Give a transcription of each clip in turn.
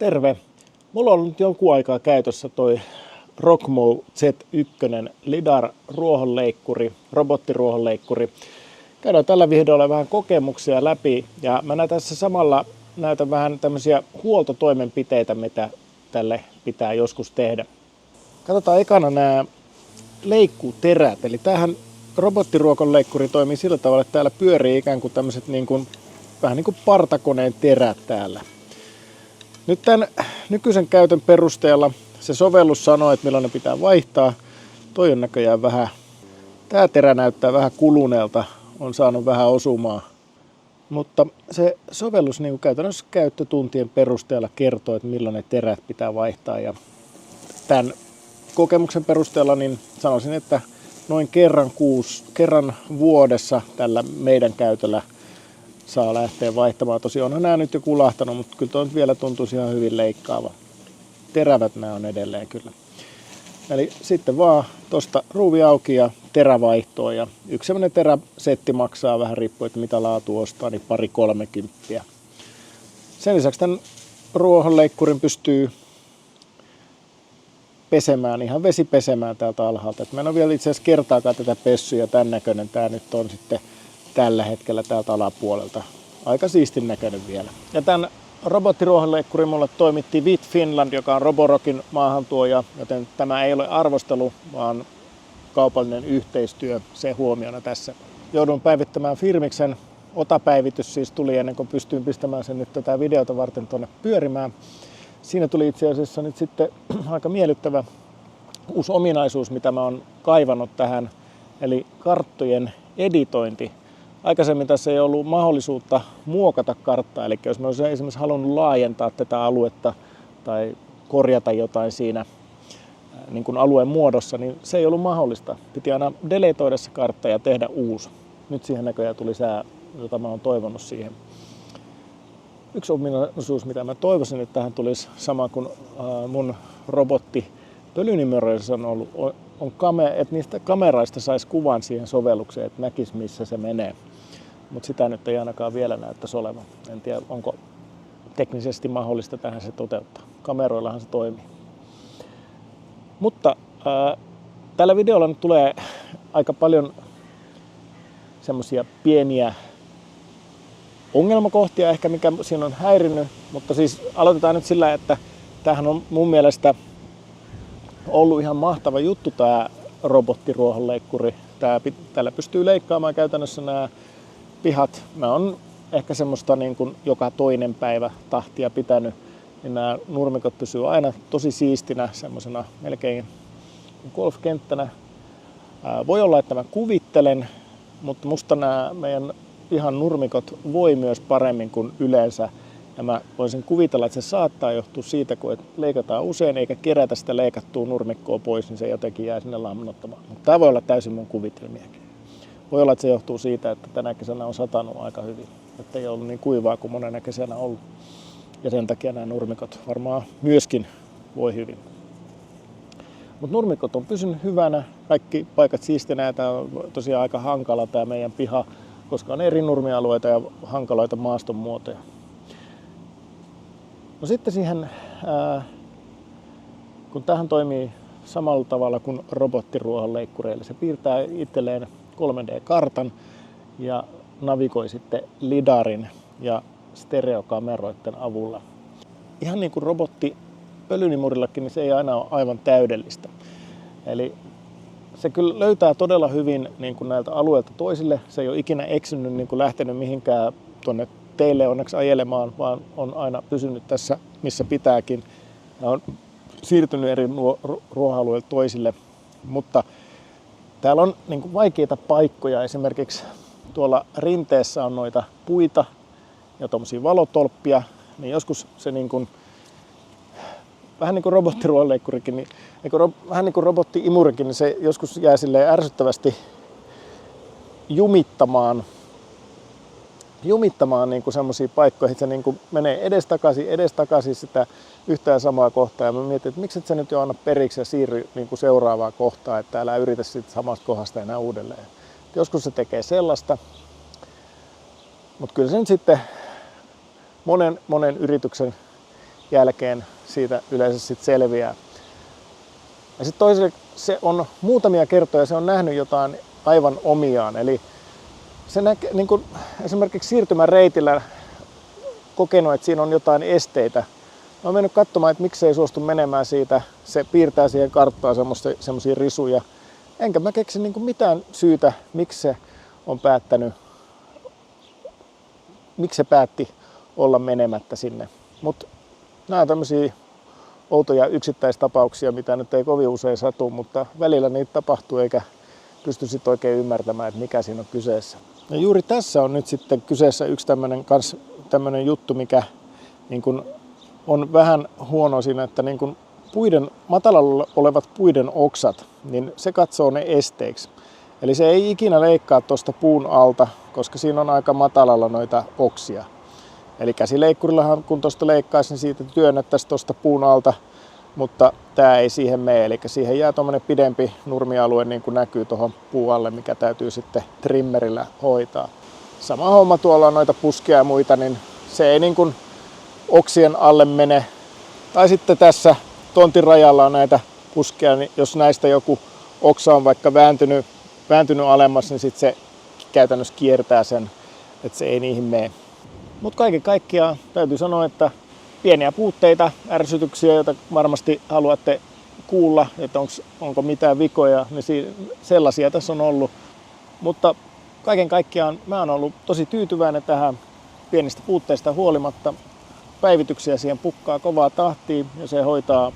Terve! Mulla on nyt jonkun aikaa käytössä toi Rockmo Z1 lidar-ruohonleikkuri, robottiruohonleikkuri. Käydään tällä videolla vähän kokemuksia läpi ja mä tässä samalla näytän vähän tämmöisiä huoltotoimenpiteitä, mitä tälle pitää joskus tehdä. Katsotaan ekana nämä leikkuuterät. Eli tämähän robottiruohonleikkuri toimii sillä tavalla, että täällä pyörii ikään kuin tämmöiset vähän niin kuin partakoneen terät täällä. Nyt tämän nykyisen käytön perusteella se sovellus sanoo, että milloin ne pitää vaihtaa. Toi on näköjään vähän, tää terä näyttää vähän kuluneelta, on saanut vähän osumaa. Mutta se sovellus niin kuin käytännössä käyttötuntien perusteella kertoo, että milloin ne terät pitää vaihtaa. Ja tämän kokemuksen perusteella niin sanoisin, että noin kerran vuodessa tällä meidän käytöllä saa lähteä vaihtamaan. Tosiaan onhan nämä nyt jo kulahtanut, mutta kyllä tuo vielä tuntuisi ihan hyvin leikkaava. Terävät nämä on edelleen kyllä. Eli sitten vaan tuosta ruuvi auki ja terävaihtoon. Ja yksi sellainen teräsetti maksaa vähän riippuen, että mitä laatu ostaa, niin 2-30. Sen lisäksi tämän ruohonleikkurin pystyy pesemään, ihan vesipesemään täältä alhaalta. Mä en ole vielä itse asiassa kertaakaan tätä pessyä ja tämän näköinen. Tää nyt on sitten tällä hetkellä täältä alapuolelta. Aika siistin näköinen vielä. Ja tämän robottiruohonleikkurin mulle toimitti With Finland, joka on Roborokin maahantuoja, joten tämä ei ole arvostelu, vaan kaupallinen yhteistyö, se huomiona tässä. Joudun päivittämään firmiksen. Otapäivitys siis tuli ennen kuin pystyin pistämään sen nyt tätä videota varten tuonne pyörimään. Siinä tuli itse asiassa nyt sitten aika miellyttävä uusi ominaisuus, mitä mä oon kaivannut tähän, eli karttojen editointi. Aikaisemmin tässä ei ollut mahdollisuutta muokata karttaa, eli jos mä olisin esimerkiksi halunnut laajentaa tätä aluetta tai korjata jotain siinä niin kuin alueen muodossa, niin se ei ollut mahdollista. Piti aina deletoida se kartta ja tehdä uusi. Nyt siihen näköjään tuli sää, jota mä oon toivonut siihen. Yksi ominaisuus, mitä mä toivoisin, että tähän tulisi sama kuin mun robotti pölynimeroissa on ollut, että niistä kameraista saisi kuvan siihen sovellukseen, että näkisi missä se menee. Mutta sitä nyt ei ainakaan vielä näyttäisi olevan. En tiedä, onko teknisesti mahdollista tähän se toteuttaa. Kameroillahan se toimii. Mutta tällä videolla nyt tulee aika paljon semmosia pieniä ongelmakohtia ehkä, mikä siinä on häirinnyt. Mutta siis aloitetaan nyt sillä, että tämähän on mun mielestä ollut ihan mahtava juttu tämä robottiruohonleikkuri. Tällä pystyy leikkaamaan käytännössä nämä pihat. Mä oon ehkä semmoista niin kuin joka toinen päivä tahtia pitänyt, niin nämä nurmikot pysyy aina tosi siistinä, semmoisena melkein golfkenttänä. Voi olla, että mä kuvittelen, mutta musta nämä meidän pihan nurmikot voi myös paremmin kuin yleensä. Ja mä voisin kuvitella, että se saattaa johtua siitä, kun leikataan usein eikä kerätä sitä leikattua nurmikkoa pois, niin se jotenkin jää sinne lamnottamaan. Mutta tämä voi olla täysin mun kuvitelmiakin. Voi olla, että se johtuu siitä, että tänä kesänä on satanut aika hyvin. Että ei ollut niin kuivaa kuin monena kesänä ollut. Ja sen takia nämä nurmikot varmaan myöskin voi hyvin. Mutta nurmikot on pysynyt hyvänä. Kaikki paikat siistinä. Tämä on tosiaan aika hankala tämä meidän piha, koska on eri nurmialueita ja hankaloita maastonmuotoja. No sitten siihen, kun tähän toimii samalla tavalla kuin robottiruohonleikkuri, eli se piirtää itselleen 3D-kartan ja navigoi sitten lidarin ja stereokameroiden avulla. Ihan niin kuin robotti pölynimurillakin, niin se ei aina ole aivan täydellistä. Eli se kyllä löytää todella hyvin niin kuin näiltä alueilta toisille. Se ei ole ikinä eksynyt, niin kuin lähtenyt mihinkään tuonne teille onneksi ajelemaan, vaan on aina pysynyt tässä, missä pitääkin. Ja on siirtynyt eri ruohon-alueilta toisille. Mutta täällä on niin kuin vaikeita paikkoja. Esimerkiksi tuolla rinteessä on noita puita ja tuommoisia valotolppia. Niin joskus se niin kuin, vähän niin kuin robottiruohonleikkurikin, niin, vähän niin kuin robotti-imurikin, niin se joskus jää silleen ärsyttävästi jumittamaan niin kuin semmoisia paikkoja, että se niin kuin menee edestakaisin sitä yhtään samaa kohtaa. Ja mä mietin, että miksi et sä nyt jo anna periksi ja siirry niin kuin seuraavaan kohtaan, että älä yritä siitä samasta kohdasta enää uudelleen. Joskus se tekee sellaista, mutta kyllä se nyt sitten monen yrityksen jälkeen siitä yleensä sitten selviää. Ja sitten toisaalta se on muutamia kertoja se on nähnyt jotain aivan omiaan. Eli se niin kuin esimerkiksi siirtymäreitillä kokenut, että siinä on jotain esteitä. Mä oon mennyt katsomaan, että miksi ei suostu menemään siitä. Se piirtää siihen karttaan semmoisia risuja. Enkä mä keksi niin kuin mitään syytä, miksi se on päättänyt, miksi se päätti olla menemättä sinne. Mutta nämä on tämmöisiä outoja yksittäistapauksia, mitä nyt ei kovin usein satu, mutta välillä niitä tapahtuu eikä pysty sitten oikein ymmärtämään, että mikä siinä on kyseessä. Ja juuri tässä on nyt sitten kyseessä yksi tämmöinen juttu, mikä niin kun on vähän huono siinä, että niin kun matalalla olevat puiden oksat, niin se katsoo ne esteiksi. Eli se ei ikinä leikkaa tuosta puun alta, koska siinä on aika matalalla noita oksia. Eli käsileikkurillahan kun tuosta leikkaisi, niin siitä työnnettäisiin tuosta puun alta, mutta tämä ei siihen mene. Eli siihen jää tuommoinen pidempi nurmialue, niin kuin näkyy tuohon puualle, mikä täytyy sitten trimmerillä hoitaa. Sama homma, tuolla on noita puskia ja muita, niin se ei niin kuin oksien alle mene. Tai sitten tässä tontin rajalla on näitä puskia, niin jos näistä joku oksa on vaikka vääntynyt alemmas, niin sitten se käytännössä kiertää sen, että se ei niihin mene. Mutta kaiken kaikkiaan täytyy sanoa, että pieniä puutteita, ärsytyksiä, joita varmasti haluatte kuulla, että onko mitään vikoja, niin sellaisia tässä on ollut. Mutta kaiken kaikkiaan mä oon ollut tosi tyytyväinen tähän pienistä puutteista huolimatta. Päivityksiä siihen pukkaa kovaa tahtia ja se hoitaa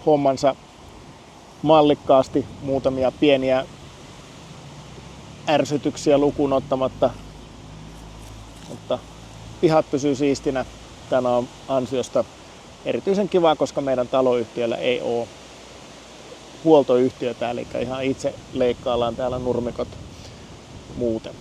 hommansa mallikkaasti, muutamia pieniä ärsytyksiä lukuun ottamatta. Mutta pihat pysyy siistinä. Tämä on ansiosta erityisen kiva, koska meidän taloyhtiöllä ei ole huoltoyhtiötä, eli ihan itse leikkaillaan täällä nurmikot muuten.